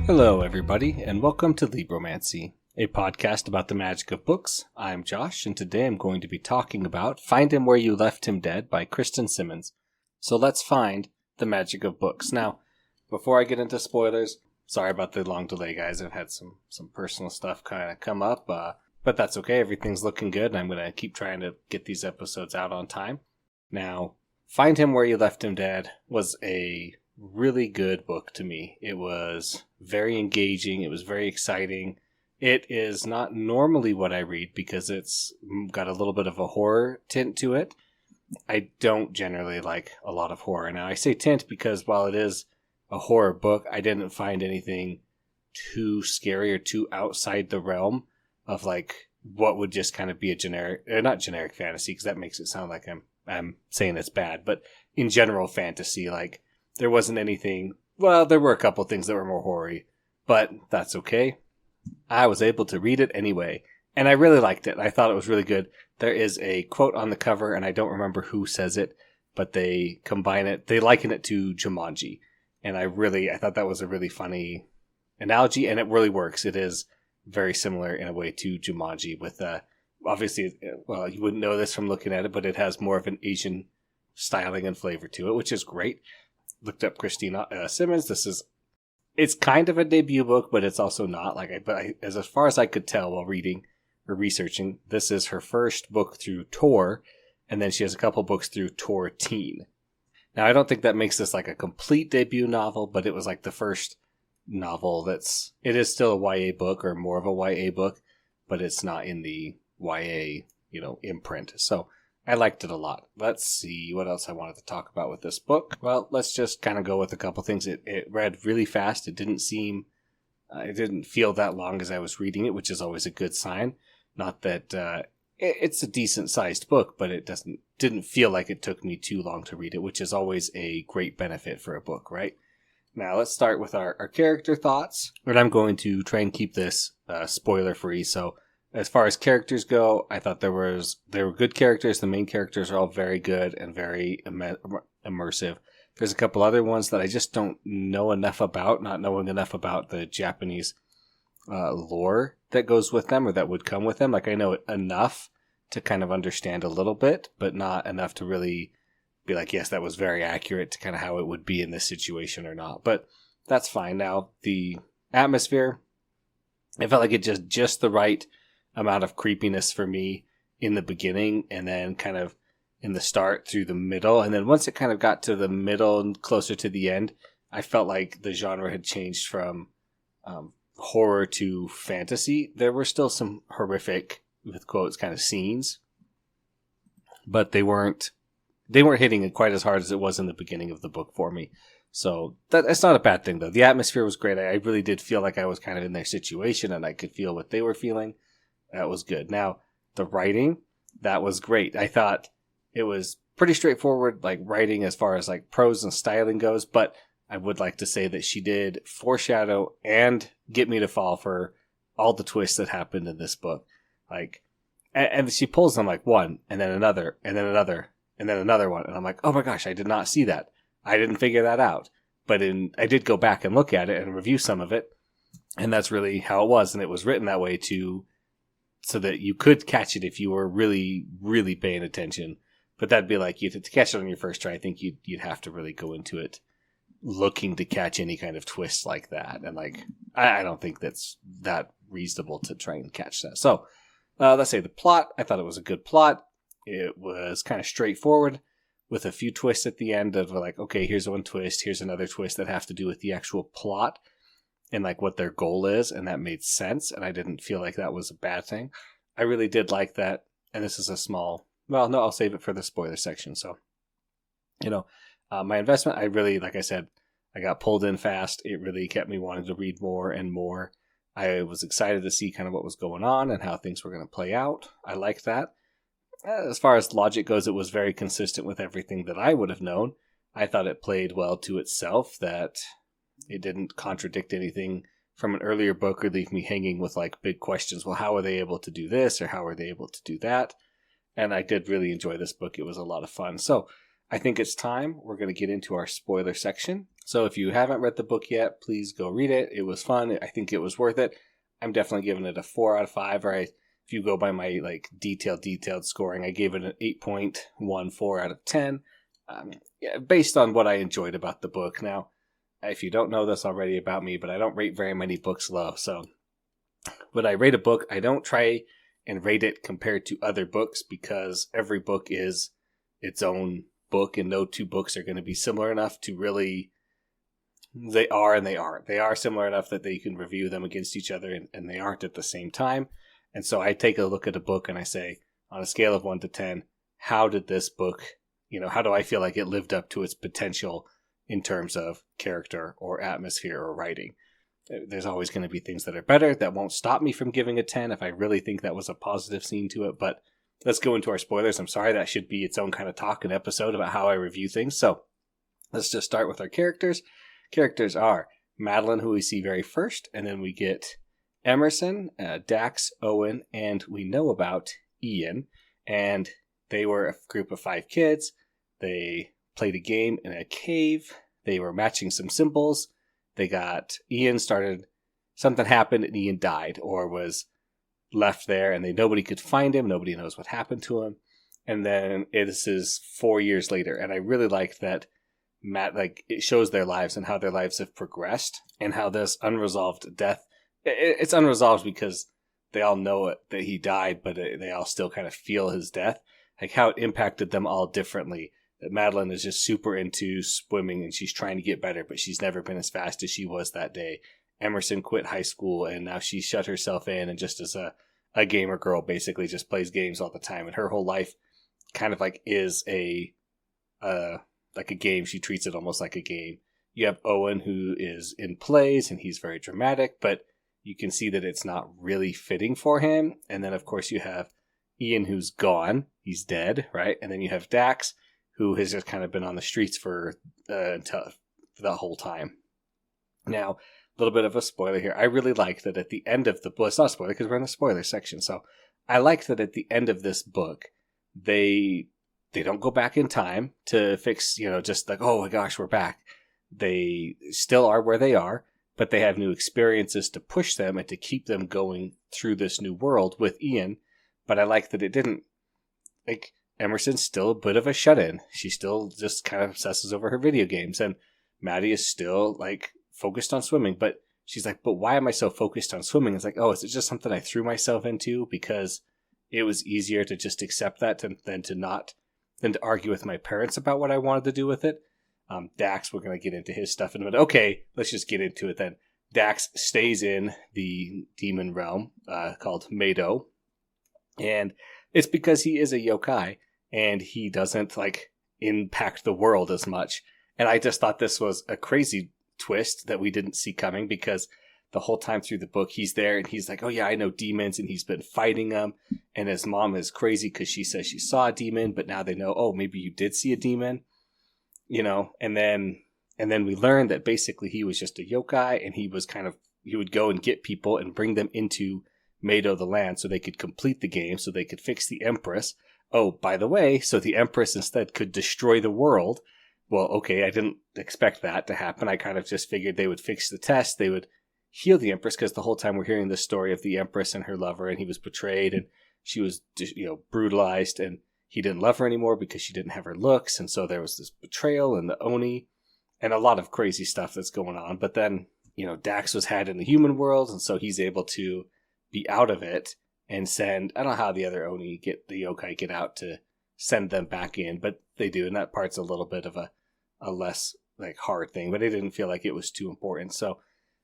Hello, everybody, and welcome to Libromancy, a podcast about the magic of books. I'm Josh, and today I'm going to be talking about Find Him Where You Left Him Dead by Kristen Simmons. So let's find the magic of books. Now, before I get into spoilers, sorry about the long delay, guys. I've had some personal stuff kind of come up, but that's okay. Everything's looking good, and I'm going to keep trying to get these episodes out on time. Now, Find Him Where You Left Him Dead was a really good book to me. It was very engaging. It was very exciting. It is not normally what I read because it's got a little bit of a horror tint to it. I don't generally like a lot of horror. Now, I say tint because while it is a horror book, I didn't find anything too scary or too outside the realm of like what would just kind of be a generic, not generic fantasy, because that makes it sound like I'm saying it's bad, but in general fantasy, like there wasn't anything. Well, there were a couple things that were more horror-y, but that's okay. I was able to read it anyway, and I really liked it. I thought it was really good. There is a quote on the cover, and I don't remember who says it, but they liken it to Jumanji, and I thought that was a really funny analogy, and it really works. It is very similar in a way to Jumanji with, obviously, well, you wouldn't know this from looking at it, but it has more of an Asian styling and flavor to it, which is great. Looked up Kristen Simmons. It's kind of a debut book, but it's also not. As far as I could tell while reading or researching, this is her first book through Tor, and then she has a couple books through Tor Teen. Now, I don't think that makes this like a complete debut novel, but it was like the first novel it is still a YA book or more of a YA book, but it's not in the YA, imprint. So I liked it a lot. Let's see what else I wanted to talk about with this book. Well, let's just kind of go with a couple things. It read really fast. It didn't feel that long as I was reading it, which is always a good sign. Not that it's a decent sized book, but it didn't feel like it took me too long to read it, which is always a great benefit for a book, right? Now let's start with our character thoughts. And I'm going to try and keep this spoiler free. So as far as characters go, I thought there were good characters. The main characters are all very good and very immersive. There's a couple other ones that I just don't know enough about, not knowing enough about the Japanese lore that goes with them or that would come with them. Like I know enough to kind of understand a little bit, but not enough to really be like, yes, that was very accurate to kind of how it would be in this situation or not. But that's fine. Now, the atmosphere, I felt like it just the right amount of creepiness for me in the beginning and then kind of in the start through the middle. And then once it kind of got to the middle and closer to the end, I felt like the genre had changed from horror to fantasy. There were still some horrific, with quotes, kind of scenes, but they weren't hitting it quite as hard as it was in the beginning of the book for me. So that's not a bad thing, though. The atmosphere was great. I really did feel like I was kind of in their situation and I could feel what they were feeling. That was good. Now, the writing, that was great. I thought it was pretty straightforward, like writing as far as like prose and styling goes, but I would like to say that she did foreshadow and get me to fall for all the twists that happened in this book. Like, and she pulls them like one, and then another, and then another, and then another one. And I'm like, oh my gosh, I did not see that. I didn't figure that out. But I did go back and look at it and review some of it. And that's really how it was. And it was written that way so that you could catch it if you were really, really paying attention. But that'd be like, to catch it on your first try, I think you'd have to really go into it looking to catch any kind of twist like that. And like, I don't think that's that reasonable to try and catch that. So let's say the plot, I thought it was a good plot. It was kind of straightforward with a few twists at the end of like, okay, here's one twist, here's another twist that have to do with the actual plot and like what their goal is, and that made sense, and I didn't feel like that was a bad thing. I really did like that, and this is I'll save it for the spoiler section. So, my investment, I really, like I said, I got pulled in fast. It really kept me wanting to read more and more. I was excited to see kind of what was going on and how things were going to play out. I liked that. As far as logic goes, it was very consistent with everything that I would have known. I thought it played well to itself, that it didn't contradict anything from an earlier book or leave me hanging with like big questions. Well, how are they able to do this or how are they able to do that? And I did really enjoy this book. It was a lot of fun. So I think it's time. We're going to get into our spoiler section. So if you haven't read the book yet, please go read it. It was fun. I think it was worth it. I'm definitely giving it a 4 out of 5. Or if you go by my like detailed scoring, I gave it an 8.14 out of 10. Based on what I enjoyed about the book. Now, if you don't know this already about me, but I don't rate very many books low. So when I rate a book, I don't try and rate it compared to other books because every book is its own book and no two books are going to be similar enough to really... They are and they aren't. They are similar enough that they can review them against each other and they aren't at the same time. And so I take a look at a book and I say, on a scale of 1 to 10, how did this book, how do I feel like it lived up to its potential in terms of character or atmosphere or writing? There's always going to be things that are better. That won't stop me from giving a 10 if I really think that was a positive scene to it. But let's go into our spoilers. I'm sorry, that should be its own kind of talk and episode about how I review things. So let's just start with our characters. Characters are Madeline, who we see very first, and then we get Emerson, Dax, Owen, and we know about Ian. And they were a group of 5 kids. They played a game in a cave. They were matching some symbols. Something happened and Ian died or was left there and nobody could find him. Nobody knows what happened to him. And then this is 4 years later. And I really liked that it shows their lives and how their lives have progressed and how this unresolved death, it's unresolved because they all know it, that he died, but they all still kind of feel his death, like how it impacted them all differently. That Madeline is just super into swimming and she's trying to get better, but she's never been as fast as she was that day. Emerson quit high school and now she shut herself in and just as a gamer girl basically just plays games all the time. And her whole life kind of like is like a game. She treats it almost like a game. You have Owen, who is in plays and he's very dramatic, but you can see that it's not really fitting for him. And then of course you have Ian, who's gone. He's dead, right? And then you have Dax, who has just kind of been on the streets for the whole time. Now, a little bit of a spoiler here. I really like that at the end of the book, it's not a spoiler because we're in the spoiler section. So I like that at the end of this book, they don't go back in time to fix, just like, oh my gosh, we're back. They still are where they are, but they have new experiences to push them and to keep them going through this new world with Ian. But I like that it didn't, like, Emerson's still a bit of a shut-in. She still just kind of obsesses over her video games. And Maddie is still, like, focused on swimming. But she's like, but why am I so focused on swimming? It's like, oh, is it just something I threw myself into because it was easier to just accept that than to argue with my parents about what I wanted to do with it? Dax, we're going to get into his stuff in a minute. Okay, let's just get into it then. Dax stays in the demon realm called Mado. And it's because he is a yokai and he doesn't like impact the world as much. And I just thought this was a crazy twist that we didn't see coming because the whole time through the book, he's there and he's like, oh yeah, I know demons, and he's been fighting them. And his mom is crazy because she says she saw a demon, but now they know, oh, maybe you did see a demon, and then we learned that basically he was just a yokai and he would go and get people and bring them into Mado the land so they could complete the game, so they could fix the Empress. Oh, by the way, so the Empress instead could destroy the world. Well, okay, I didn't expect that to happen. I kind of just figured they would fix the test, they would heal the Empress, because the whole time we're hearing the story of the Empress and her lover, and he was betrayed, and she was, brutalized, and he didn't love her anymore because she didn't have her looks, and so there was this betrayal and the Oni, and a lot of crazy stuff that's going on. But then, Dax was had in the human world, and so he's able to be out of it and send, I don't know how the other Oni the yokai get out to send them back in, but they do, and that part's a little bit of a less like hard thing, but it didn't feel like it was too important. So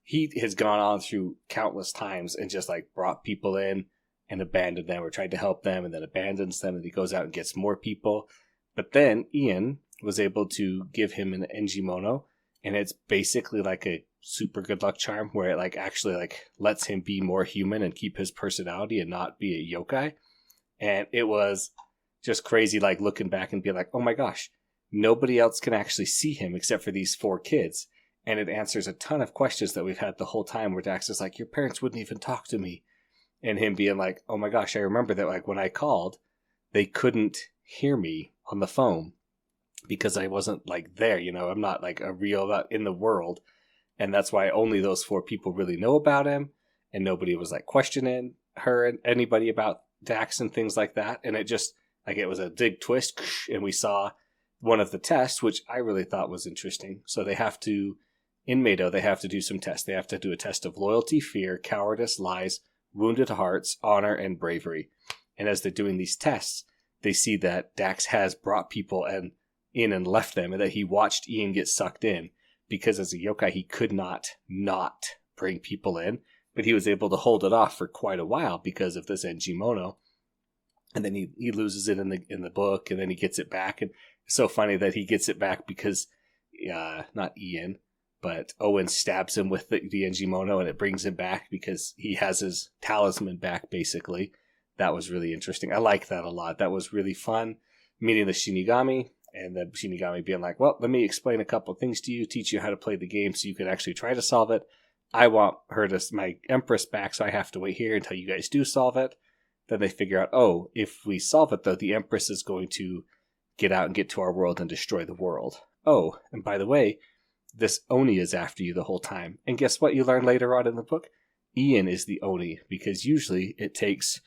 he has gone on through countless times and just like brought people in and abandoned them or tried to help them and then abandons them, and he goes out and gets more people. But then Ian was able to give him an Engimono, and it's basically like a super good luck charm where it like actually like lets him be more human and keep his personality and not be a yokai. And it was just crazy, like looking back and be like, oh my gosh, nobody else can actually see him except for these 4 kids. And it answers a ton of questions that we've had the whole time where Dax is like, your parents wouldn't even talk to me. And him being like, oh my gosh, I remember that like when I called, they couldn't hear me on the phone. because I wasn't like there, I'm not like a real in the world. And that's why only those 4 people really know about him. And nobody was like questioning her and anybody about Dax and things like that. And it just like, it was a big twist. And we saw one of the tests, which I really thought was interesting. So in Mado, they have to do some tests. They have to do a test of loyalty, fear, cowardice, lies, wounded hearts, honor, and bravery. And as they're doing these tests, they see that Dax has brought people in and left them, and that he watched Ian get sucked in, because as a yokai, he could not bring people in, but he was able to hold it off for quite a while because of this Enjimono. And then he loses it in the book, and then he gets it back. And it's so funny that he gets it back because, not Ian, but Owen stabs him with the Enjimono, and it brings him back because he has his talisman back, basically. That was really interesting. I like that a lot. That was really fun, meeting the Shinigami, and the Shinigami being like, well, let me explain a couple of things to you, teach you how to play the game so you can actually try to solve it. I want my Empress back, so I have to wait here until you guys do solve it. Then they figure out, if we solve it, though, the Empress is going to get out and get to our world and destroy the world. Oh, and by the way, this Oni is after you the whole time. And guess what you learn later on in the book? Ian is the Oni, because usually it takes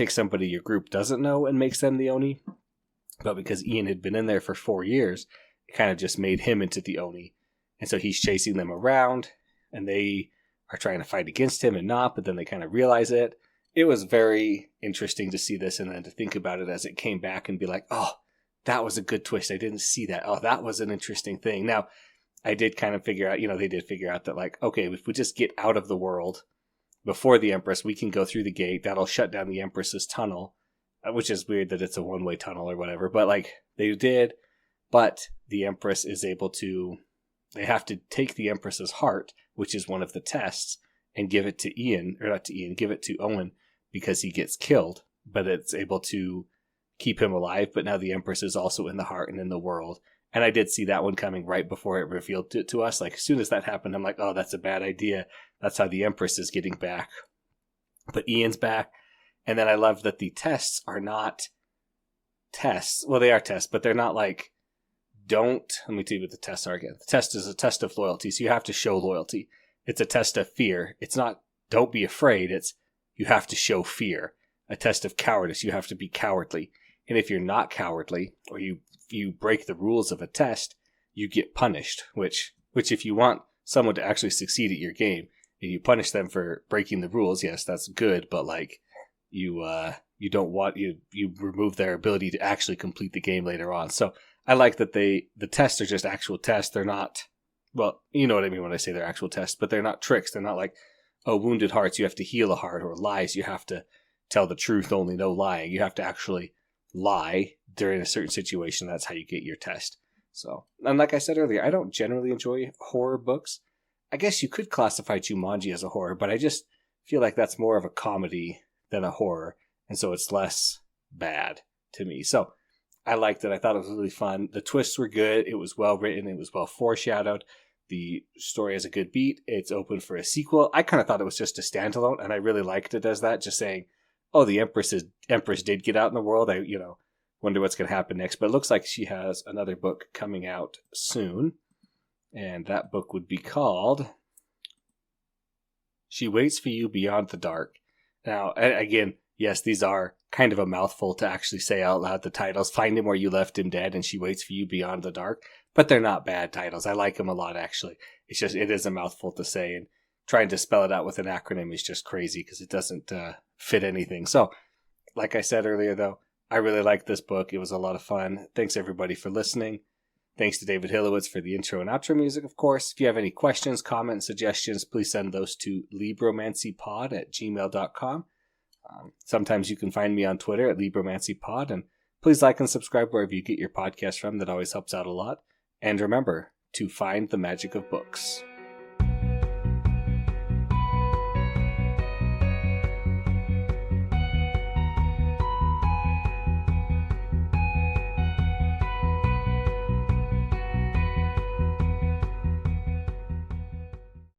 somebody your group doesn't know and makes them the Oni. But because Ian had been in there for 4 years, it kind of just made him into the Oni. And so he's chasing them around, and they are trying to fight against him and not, but then they kind of realize it. It was very interesting to see this and then to think about it as it came back and be like, oh, that was a good twist. I didn't see that. Oh, that was an interesting thing. Now, I did kind of figure out, they did figure out that like, okay, if we just get out of the world before the Empress, we can go through the gate. That'll shut down the Empress's tunnel, which is weird that it's a one-way tunnel or whatever. But like they did, but the Empress is able to, they have to take the Empress's heart, which is one of the tests, and give it to Ian, or not to Ian, give it to Owen because he gets killed. But it's able to keep him alive. But now the Empress is also in the heart and in the world. And I did see that one coming right before it revealed it to us. Like, as soon as that happened, I'm like, oh, that's a bad idea. That's how the Empress is getting back. But Ian's back. And then I love that the tests are not tests. Well, they are tests, but they're not like, let me tell you what the tests are again. The test is a test of loyalty, so you have to show loyalty. It's a test of fear. It's not, don't be afraid. It's, you have to show fear. A test of cowardice. You have to be cowardly. And if you're not cowardly, or you break the rules of a test, you get punished, which if you want someone to actually succeed at your game, and you punish them for breaking the rules, yes, that's good, but like you don't want, you remove their ability to actually complete the game later on. So I like that the tests are just actual tests. They're not, well, you know what I mean when I say they're actual tests, but they're not tricks. They're not like, oh, wounded hearts, you have to heal a heart, or lies, you have to tell the truth, only no lying. You have to actually lie during a certain situation. That's how you get your test. So, and like I said earlier, I don't generally enjoy horror books. I guess you could classify Jumanji as a horror, but I just feel like that's more of a comedy than a horror, and so it's less bad to me. So I liked it. I thought it was really fun. The twists were good. It was well written. It was well foreshadowed. The story has a good beat. It's open for a sequel. I kind of thought it was just a standalone, and I really liked it as that, just saying, oh, the Empress did get out in the world. I wonder what's going to happen next. But it looks like she has another book coming out soon. And that book would be called She Waits for You Beyond the Dark. Now, again, yes, these are kind of a mouthful to actually say out loud, the titles. Find Him Where You Left Him Dead and She Waits for You Beyond the Dark. But they're not bad titles. I like them a lot, actually. It's just, it is a mouthful to say. And trying to spell it out with an acronym is just crazy because it doesn't fit anything. So, like I said earlier, though, I really liked this book. It was a lot of fun. Thanks, everybody, for listening. Thanks to David Hillowitz for the intro and outro music, of course. If you have any questions, comments, suggestions, please send those to libromancypod@gmail.com. Sometimes you can find me on Twitter at libromancypod. And please like and subscribe wherever you get your podcast from. That always helps out a lot. And remember to find the magic of books.